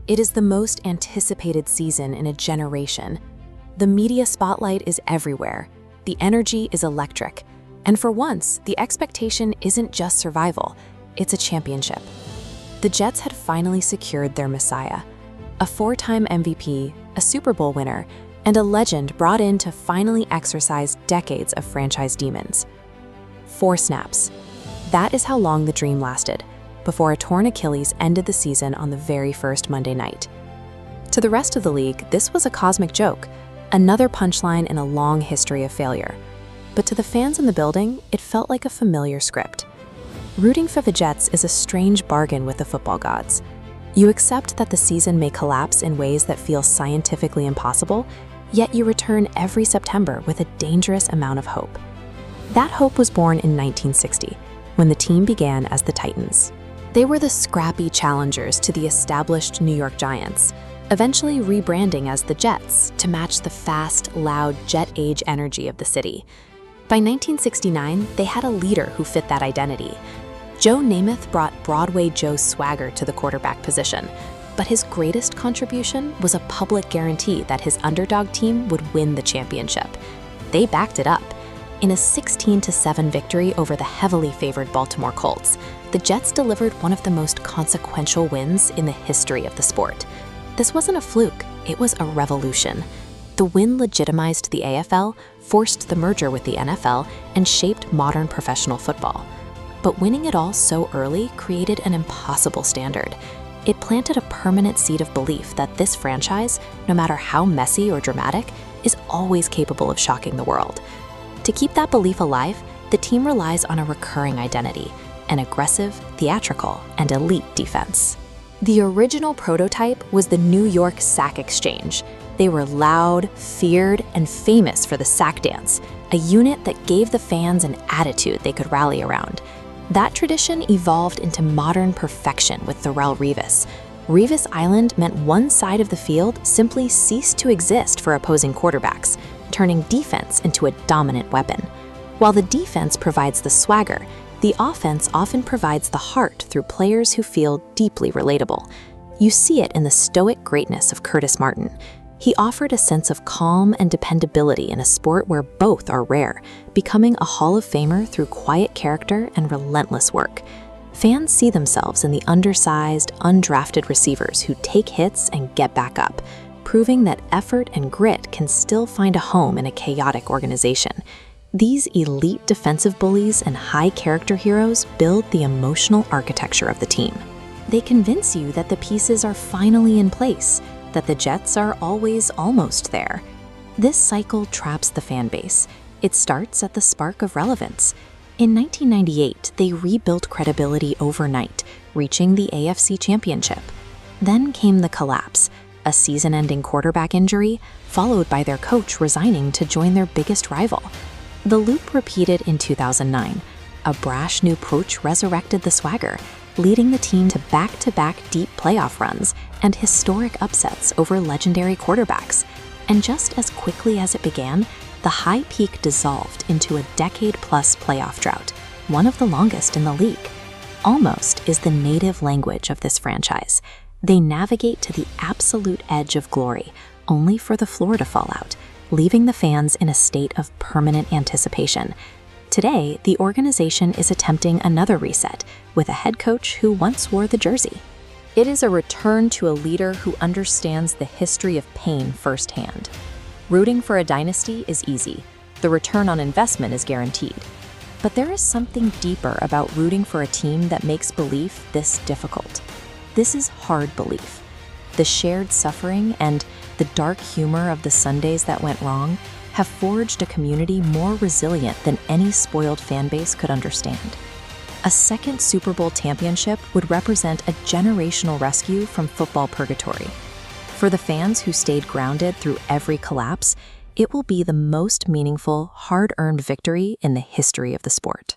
It is the most anticipated season in a generation. The media spotlight is everywhere. The energy is electric. And for once, the expectation isn't just survival, it's a championship. The Jets had finally secured their messiah, a 4-time MVP, a Super Bowl winner, and a legend brought in to finally exorcise decades of franchise demons. 4 snaps. That is how long the dream lasted, before a torn Achilles ended the season on the very first Monday night. To the rest of the league, this was a cosmic joke, another punchline in a long history of failure. But to the fans in the building, it felt like a familiar script. Rooting for the Jets is a strange bargain with the football gods. You accept that the season may collapse in ways that feel scientifically impossible, yet you return every September with a dangerous amount of hope. That hope was born in 1960, when the team began as the Titans. They were the scrappy challengers to the established New York Giants, eventually rebranding as the Jets to match the fast, loud Jet Age energy of the city. By 1969, they had a leader who fit that identity. Joe Namath brought Broadway Joe's swagger to the quarterback position, but his greatest contribution was a public guarantee that his underdog team would win the championship. They backed it up. In a 16-7 victory over the heavily favored Baltimore Colts, the Jets delivered one of the most consequential wins in the history of the sport. This wasn't a fluke, it was a revolution. The win legitimized the AFL, forced the merger with the NFL, and shaped modern professional football. But winning it all so early created an impossible standard. It planted a permanent seed of belief that this franchise, no matter how messy or dramatic, is always capable of shocking the world. To keep that belief alive, the team relies on a recurring identity, an aggressive, theatrical, and elite defense. The original prototype was the New York Sack Exchange. They were loud, feared, and famous for the sack dance, a unit that gave the fans an attitude they could rally around. That tradition evolved into modern perfection with Darrelle Revis. Revis Island meant one side of the field simply ceased to exist for opposing quarterbacks, turning defense into a dominant weapon. While the defense provides the swagger, the offense often provides the heart through players who feel deeply relatable. You see it in the stoic greatness of Curtis Martin. He offered a sense of calm and dependability in a sport where both are rare, becoming a Hall of Famer through quiet character and relentless work. Fans see themselves in the undersized, undrafted receivers who take hits and get back up, proving that effort and grit can still find a home in a chaotic organization. These elite defensive bullies and high-character heroes build the emotional architecture of the team. They convince you that the pieces are finally in place, that the Jets are always almost there. This cycle traps the fan base. It starts at the spark of relevance. In 1998, they rebuilt credibility overnight, reaching the AFC Championship. Then came the collapse, a season-ending quarterback injury, followed by their coach resigning to join their biggest rival. The loop repeated in 2009. A brash new coach resurrected the swagger, leading the team to back-to-back deep playoff runs and historic upsets over legendary quarterbacks. And just as quickly as it began, the high peak dissolved into a decade-plus playoff drought, one of the longest in the league. Almost is the native language of this franchise. They navigate to the absolute edge of glory, only for the floor to fall out, leaving the fans in a state of permanent anticipation. Today, the organization is attempting another reset with a head coach who once wore the jersey. It is a return to a leader who understands the history of pain firsthand. Rooting for a dynasty is easy. The return on investment is guaranteed. But there is something deeper about rooting for a team that makes belief this difficult. This is hard belief. The shared suffering and the dark humor of the Sundays that went wrong have forged a community more resilient than any spoiled fan base could understand. A second Super Bowl championship would represent a generational rescue from football purgatory. For the fans who stayed grounded through every collapse, it will be the most meaningful, hard-earned victory in the history of the sport.